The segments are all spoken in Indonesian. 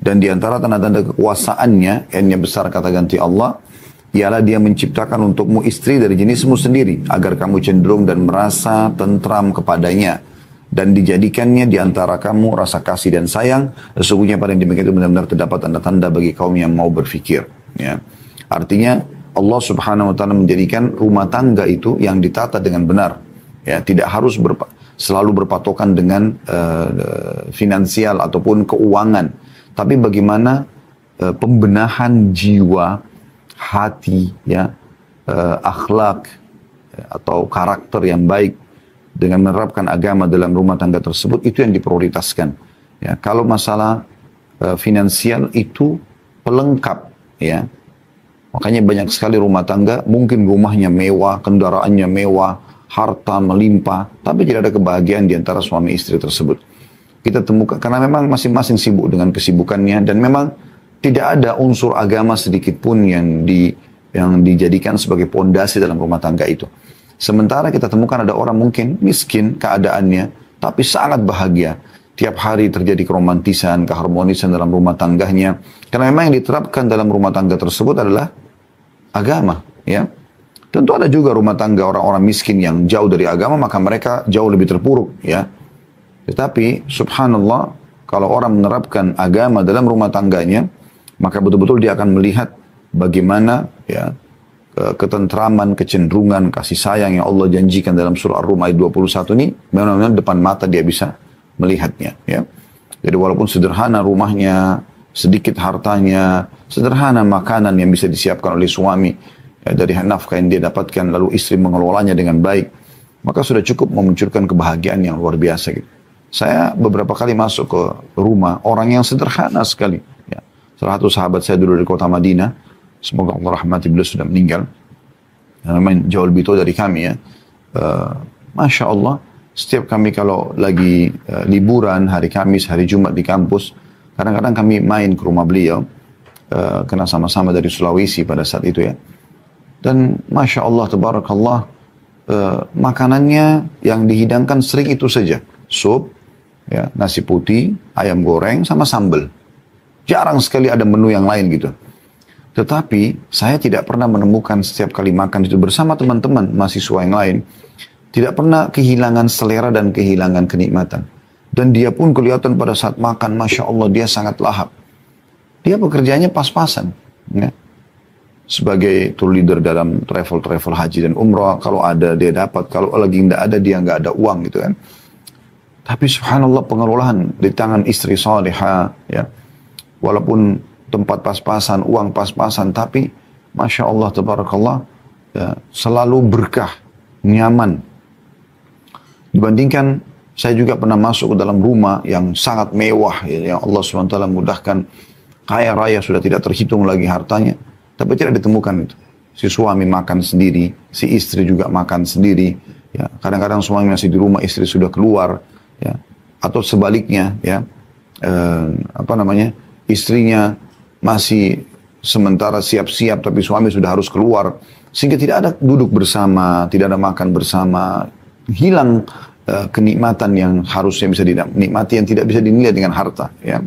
Dan di antara tanda-tanda kekuasaannya, yang besar kata ganti Allah, ialah dia menciptakan untukmu istri dari jenismu sendiri, agar kamu cenderung dan merasa tentram kepadanya. Dan dijadikannya di antara kamu rasa kasih dan sayang. Sesungguhnya pada yang demikian itu benar-benar terdapat tanda-tanda bagi kaum yang mau berfikir. Ya. Artinya Allah subhanahu wa ta'ala menjadikan rumah tangga itu yang ditata dengan benar. Ya, tidak harus selalu berpatokan dengan finansial ataupun keuangan. Tapi bagaimana pembenahan jiwa, hati, ya, akhlak, atau karakter yang baik dengan menerapkan agama dalam rumah tangga tersebut, itu yang diprioritaskan. Ya, kalau masalah finansial itu pelengkap, ya. Makanya banyak sekali rumah tangga, mungkin rumahnya mewah, kendaraannya mewah, harta melimpah, tapi tidak ada kebahagiaan di antara suami istri tersebut. Kita temukan, karena memang masing-masing sibuk dengan kesibukannya, dan memang tidak ada unsur agama sedikit pun yang dijadikan sebagai pondasi dalam rumah tangga itu. Sementara kita temukan ada orang mungkin miskin keadaannya, tapi sangat bahagia. Tiap hari terjadi keromantisan, keharmonisan dalam rumah tangganya. Karena memang yang diterapkan dalam rumah tangga tersebut adalah agama. Ya. Tentu ada juga rumah tangga orang-orang miskin yang jauh dari agama, maka mereka jauh lebih terpuruk. Ya. Tetapi subhanallah, kalau orang menerapkan agama dalam rumah tangganya, maka betul-betul dia akan melihat bagaimana, ya, ketentraman, kecenderungan, kasih sayang yang Allah janjikan dalam surah Ar-Rum ayat 21 ini, benar-benar depan mata dia bisa melihatnya. Ya. Jadi walaupun sederhana rumahnya, sedikit hartanya, sederhana makanan yang bisa disiapkan oleh suami, ya, dari nafkah yang dia dapatkan, lalu istri mengelolanya dengan baik, maka sudah cukup memunculkan kebahagiaan yang luar biasa. Gitu. Saya beberapa kali masuk ke rumah orang yang sederhana sekali. Ya. Salah satu sahabat saya dulu di kota Madinah, semoga Allah rahmati, beliau sudah meninggal, namanya jauh lebih tua dari kami, ya. Masya Allah, setiap kami kalau lagi liburan, hari Kamis, hari Jumat di kampus, kadang-kadang kami main ke rumah beliau, karena sama-sama dari Sulawesi pada saat itu, ya. Dan Masya Allah, tabarakallah, makanannya yang dihidangkan sering itu saja, sup, ya, nasi putih, ayam goreng, sama sambal. Jarang sekali ada menu yang lain gitu. Tetapi saya tidak pernah menemukan setiap kali makan itu bersama teman-teman mahasiswa yang lain, tidak pernah kehilangan selera dan kehilangan kenikmatan. Dan dia pun kelihatan pada saat makan, Masya Allah, dia sangat lahap. Dia pekerjaannya pas-pasan. Ya. Sebagai tour leader dalam travel haji dan umrah, kalau ada dia dapat, kalau lagi tidak ada dia nggak ada uang gitu kan. Tapi subhanallah, pengelolaan di tangan istri salihah, ya. Walaupun tempat pas-pasan, uang pas-pasan, tapi Masya Allah, tabarakallah, ya, selalu berkah, nyaman. Dibandingkan, saya juga pernah masuk ke dalam rumah yang sangat mewah, ya, yang Allah SWT mudahkan, kaya raya, sudah tidak terhitung lagi hartanya, tapi tidak ditemukan itu. Si suami makan sendiri, si istri juga makan sendiri, ya. Kadang-kadang suami masih di rumah, istri sudah keluar, ya. Atau sebaliknya, ya, istrinya masih sementara siap-siap, tapi suami sudah harus keluar, sehingga tidak ada duduk bersama, tidak ada makan bersama, hilang kenikmatan yang harusnya bisa dinikmati, yang tidak bisa dinilai dengan harta. Ya.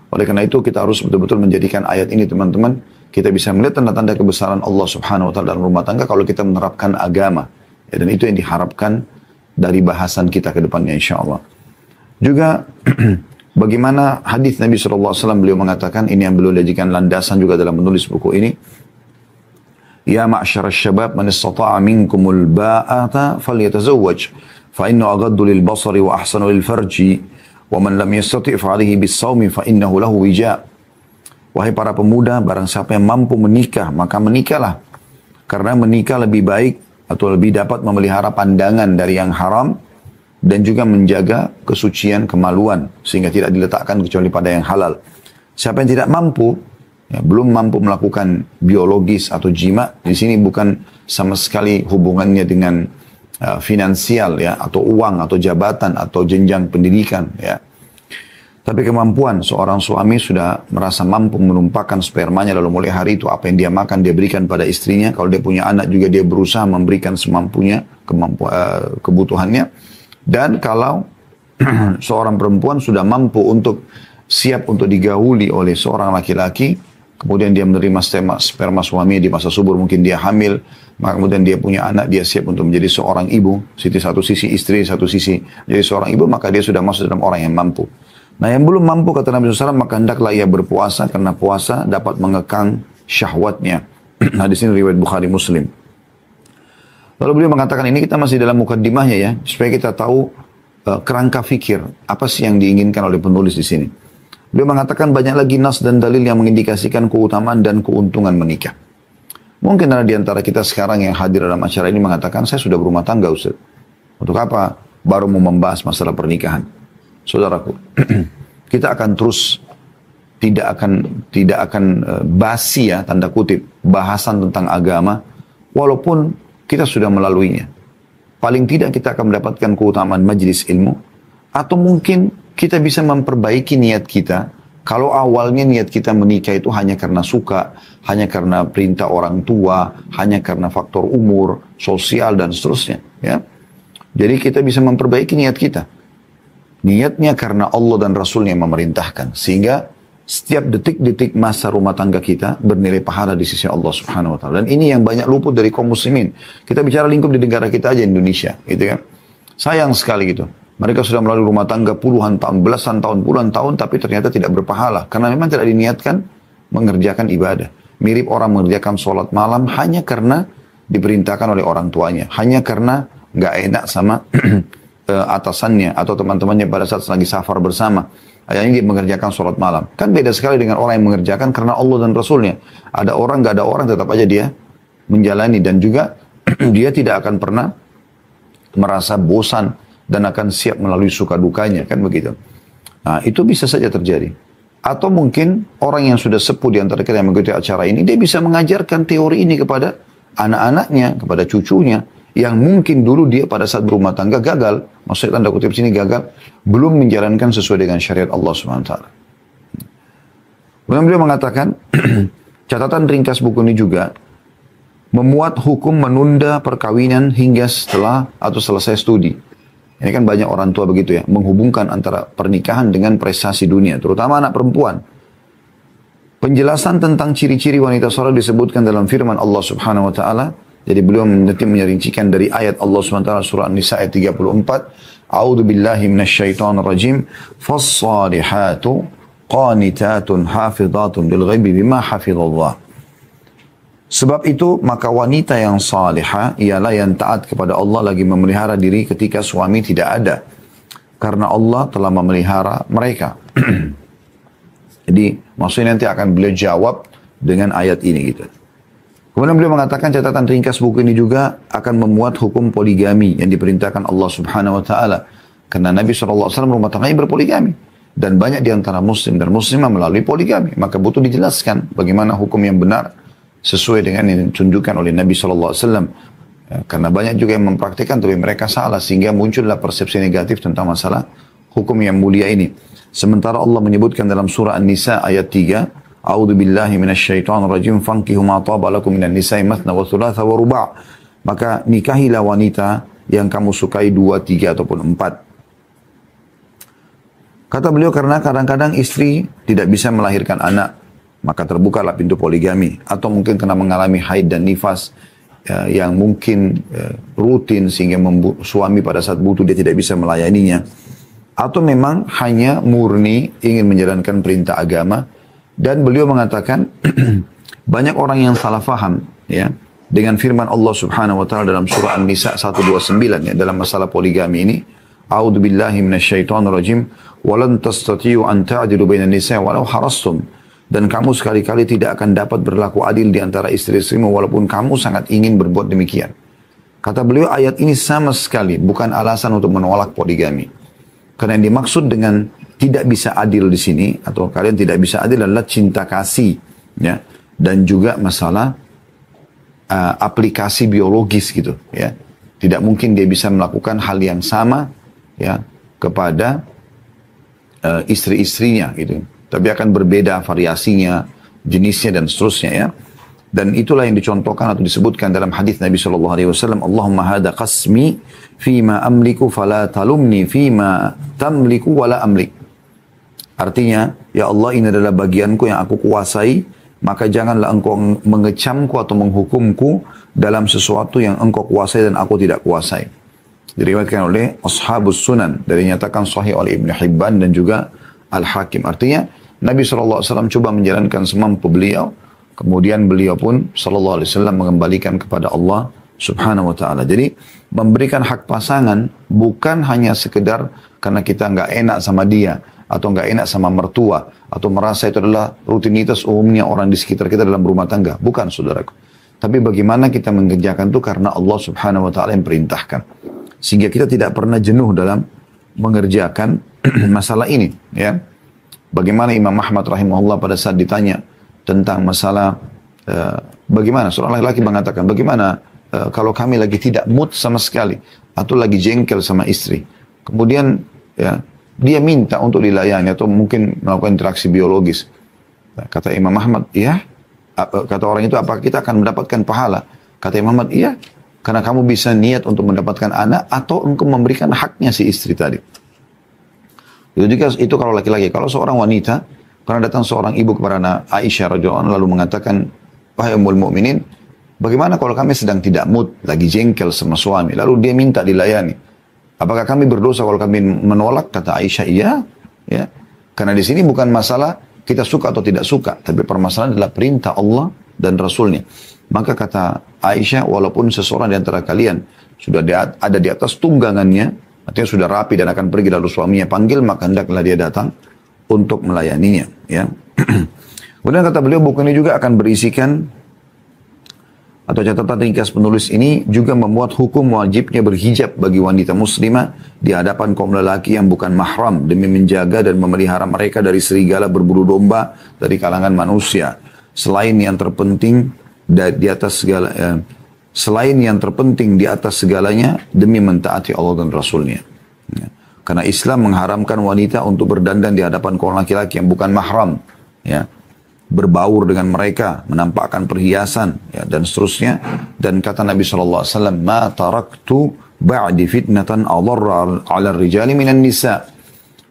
Oleh karena itu kita harus betul-betul menjadikan ayat ini, teman-teman, kita bisa melihat tanda-tanda kebesaran Allah Subhanahu Wa Taala dalam rumah tangga kalau kita menerapkan agama. Ya, dan itu yang diharapkan dari bahasan kita ke depannya, insya Allah. Juga bagaimana hadis Nabi SAW, beliau mengatakan, ini yang beliau jadikan landasan juga dalam menulis buku ini. Ya ma'asyara syabab, man istata'a minkumul ba'ata falyatazawwaj, fa innahu aghaddu lil basari wa ahsanu lil farji, wa man lam yastati' fa 'alaihi bis shaumi fa innahu lahu wija'. Wahai para pemuda, barang siapa yang mampu menikah, maka menikahlah. Karena menikah lebih baik atau lebih dapat memelihara pandangan dari yang haram, dan juga menjaga kesucian kemaluan, sehingga tidak diletakkan kecuali pada yang halal. Siapa yang tidak mampu, ya, belum mampu melakukan biologis atau jima, di sini bukan sama sekali hubungannya dengan finansial, ya, atau uang, atau jabatan, atau jenjang pendidikan, ya. Tapi kemampuan seorang suami sudah merasa mampu menumpahkan spermanya, lalu mulai hari itu apa yang dia makan dia berikan pada istrinya. Kalau dia punya anak juga dia berusaha memberikan semampunya kebutuhannya. Dan kalau seorang perempuan sudah mampu untuk siap untuk digauli oleh seorang laki-laki, kemudian dia menerima sperma suami di masa subur, mungkin dia hamil, maka kemudian dia punya anak, dia siap untuk menjadi seorang ibu, satu sisi istri, satu sisi jadi seorang ibu, maka dia sudah masuk dalam orang yang mampu. Nah yang belum mampu, kata Nabi SAW, maka hendaklah ia berpuasa, karena puasa dapat mengekang syahwatnya. Hadis ini riwayat Bukhari Muslim. Lalu beliau mengatakan, ini kita masih dalam mukaddimahnya ya, supaya kita tahu kerangka fikir, apa sih yang diinginkan oleh penulis di sini. Beliau mengatakan banyak lagi nas dan dalil yang mengindikasikan keutamaan dan keuntungan menikah. Mungkin ada di antara kita sekarang yang hadir dalam acara ini mengatakan, saya sudah berumah tangga Ustaz. Untuk apa? Baru mau membahas masalah pernikahan. Saudaraku, kita akan terus tidak akan basi ya, tanda kutip, bahasan tentang agama, walaupun kita sudah melaluinya. Paling tidak kita akan mendapatkan keutamaan majelis ilmu, atau mungkin kita bisa memperbaiki niat kita. Kalau awalnya niat kita menikah itu hanya karena suka, hanya karena perintah orang tua, hanya karena faktor umur, sosial, dan seterusnya. Ya. Jadi kita bisa memperbaiki niat kita. Niatnya karena Allah dan Rasulnya yang memerintahkan. Sehingga setiap detik-detik masa rumah tangga kita bernilai pahala di sisi Allah Subhanahu wa Ta'ala. Dan ini yang banyak luput dari kaum muslimin. Kita bicara lingkup di negara kita aja, Indonesia. Gitu kan. Sayang sekali gitu. Mereka sudah melalui rumah tangga puluhan tahun, belasan tahun, puluhan tahun, tapi ternyata tidak berpahala. Karena memang tidak diniatkan mengerjakan ibadah. Mirip orang mengerjakan sholat malam hanya karena diperintahkan oleh orang tuanya. Hanya karena nggak enak sama atasannya atau teman-temannya pada saat lagi safar bersama. Akhirnya dia mengerjakan sholat malam. Kan beda sekali dengan orang yang mengerjakan karena Allah dan Rasulnya. Ada orang, nggak ada orang, tetap aja dia menjalani. Dan juga dia tidak akan pernah merasa bosan dan akan siap melalui suka dukanya. Kan begitu. Nah, itu bisa saja terjadi. Atau mungkin orang yang sudah sepuh di antara kita yang mengikuti acara ini, dia bisa mengajarkan teori ini kepada anak-anaknya, kepada cucunya, yang mungkin dulu dia pada saat berumah tangga gagal, maksudnya tanda kutip sini gagal, belum menjalankan sesuai dengan syariat Allah SWT. Kemudian beliau mengatakan, catatan ringkas buku ini juga memuat hukum menunda perkawinan hingga setelah atau selesai studi. Ini kan banyak orang tua begitu ya, menghubungkan antara pernikahan dengan prestasi dunia, terutama anak perempuan. Penjelasan tentang ciri-ciri wanita saleh disebutkan dalam firman Allah Subhanahu wa Ta'ala. Jadi beliau nanti menyerincikan dari ayat Allah SWT surah An-Nisa ayat 34. A'udhu billahi minasyaitonir rajim. Fassalihatu qanitatun hafidhatun bil ghaibi bima hafidhallah. Sebab itu maka wanita yang salihah ialah yang taat kepada Allah lagi memelihara diri ketika suami tidak ada. Karena Allah telah memelihara mereka. Jadi maksudnya nanti akan beliau jawab dengan ayat ini gitu. Kemudian beliau mengatakan catatan ringkas buku ini juga akan memuat hukum poligami yang diperintahkan Allah Subhanahu wa Ta'ala. Karena Nabi SAW rumah tangganya berpoligami. Dan banyak di antara muslim dan muslimah melalui poligami. Maka butuh dijelaskan bagaimana hukum yang benar sesuai dengan yang ditunjukkan oleh Nabi SAW. Karena banyak juga yang mempraktikkan tapi mereka salah. Sehingga muncullah persepsi negatif tentang masalah hukum yang mulia ini. Sementara Allah menyebutkan dalam surah An-Nisa ayat 3. A'udzu billahi minasyaitonir rajim fankihu ma taba lakum minan nisa'i mathna wa thulatha wa ruba'. Maka nikahilah wanita yang kamu sukai 2, 3 ataupun 4. Kata beliau karena kadang-kadang istri tidak bisa melahirkan anak, maka terbukalah pintu poligami atau mungkin kena mengalami haid dan nifas yang mungkin rutin sehingga suami pada saat butuh dia tidak bisa melayaninya. Atau memang hanya murni ingin menjalankan perintah agama. Dan beliau mengatakan banyak orang yang salah faham ya dengan firman Allah Subhanahu wa Ta'ala dalam surah An-Nisa 129 ya dalam masalah poligami ini. A'udzu billahi minasyaitonir rajim wa lan tastati'u an ta'dilu bainan nisa'i walau harastum. Dan kamu sekali-kali tidak akan dapat berlaku adil di antara istri-istrimu walaupun kamu sangat ingin berbuat demikian. Kata beliau ayat ini sama sekali bukan alasan untuk menolak poligami. Karena yang dimaksud dengan tidak bisa adil di sini atau kalian tidak bisa adil adalah cinta kasih ya dan juga masalah aplikasi biologis gitu ya. Tidak mungkin dia bisa melakukan hal yang sama ya kepada istri-istrinya gitu. Tapi akan berbeda variasinya, jenisnya dan seterusnya ya. Dan itulah yang dicontohkan atau disebutkan dalam hadis Nabi SAW. Allahumma hada qasmi fima amliku fala talumni fima tamliku wala amlik. Artinya, ya Allah ini adalah bagianku yang aku kuasai, maka janganlah engkau mengecamku atau menghukumku dalam sesuatu yang engkau kuasai dan aku tidak kuasai. Diriwayatkan oleh Ashabus Sunan, dari nyatakan sahih oleh Ibn Hibban dan juga Al-Hakim. Artinya, Nabi SAW coba menjalankan semampu beliau, kemudian beliau pun SAW mengembalikan kepada Allah Subhanahu wa ta'ala. Jadi, memberikan hak pasangan bukan hanya sekedar karena kita nggak enak sama dia, atau nggak enak sama mertua, atau merasa itu adalah rutinitas umumnya orang di sekitar kita dalam rumah tangga. Bukan, saudaraku. Tapi bagaimana kita mengerjakan itu karena Allah Subhanahu wa ta'ala yang perintahkan. Sehingga kita tidak pernah jenuh dalam mengerjakan masalah ini. Ya. Bagaimana Imam Ahmad rahimahullah pada saat ditanya tentang masalah bagaimana, seorang laki-laki mengatakan, bagaimana kalau kami lagi tidak mood sama sekali, atau lagi jengkel sama istri. Kemudian ya, dia minta untuk dilayani atau mungkin melakukan interaksi biologis. Nah, kata Imam Ahmad, iya. Kata orang itu, apakah kita akan mendapatkan pahala? Kata Imam Ahmad, iya. Karena kamu bisa niat untuk mendapatkan anak atau untuk memberikan haknya si istri tadi. Itu juga itu kalau laki-laki. Kalau seorang wanita, pernah datang seorang ibu kepada Aisyah radhiyallahu anha lalu mengatakan, wahai ummul mukminin, bagaimana kalau kami sedang tidak mood, lagi jengkel sama suami, lalu dia minta dilayani? Apakah kami berdosa kalau kami menolak? Kata Aisyah, iya. Ya. Karena di sini bukan masalah kita suka atau tidak suka, tapi permasalahan adalah perintah Allah dan Rasulnya. Maka kata Aisyah, walaupun seseorang di antara kalian sudah ada di atas tunggangannya, artinya sudah rapi dan akan pergi lalu suaminya panggil, maka hendaklah dia datang untuk melayaninya. Ya. Kemudian kata beliau, buku ini juga akan berisikan atau catatan ringkas penulis ini juga memuat hukum wajibnya berhijab bagi wanita muslimah di hadapan kaum lelaki yang bukan mahram demi menjaga dan memelihara mereka dari serigala berburu domba dari kalangan manusia. Selain yang terpenting di atas segala selain yang terpenting di atas segalanya demi mentaati Allah dan Rasulnya. Ya. Karena Islam mengharamkan wanita untuk berdandan di hadapan kaum laki-laki yang bukan mahram. Ya. Berbaur dengan mereka, menampakkan perhiasan, ya, dan seterusnya. Dan kata Nabi SAW, ma taraktu ba'di fitnatan adarra ala rijali minan nisa.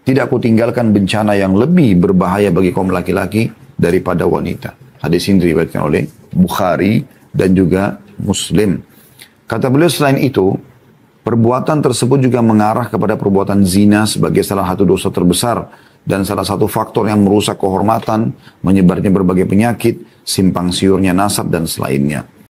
Tidak aku tinggalkan bencana yang lebih berbahaya bagi kaum laki-laki daripada wanita. Hadis ini diriwayatkan oleh Bukhari dan juga Muslim. Kata beliau, selain itu, perbuatan tersebut juga mengarah kepada perbuatan zina sebagai salah satu dosa terbesar dan salah satu faktor yang merusak kehormatan, menyebarnya berbagai penyakit, simpang siurnya nasab dan selainnya.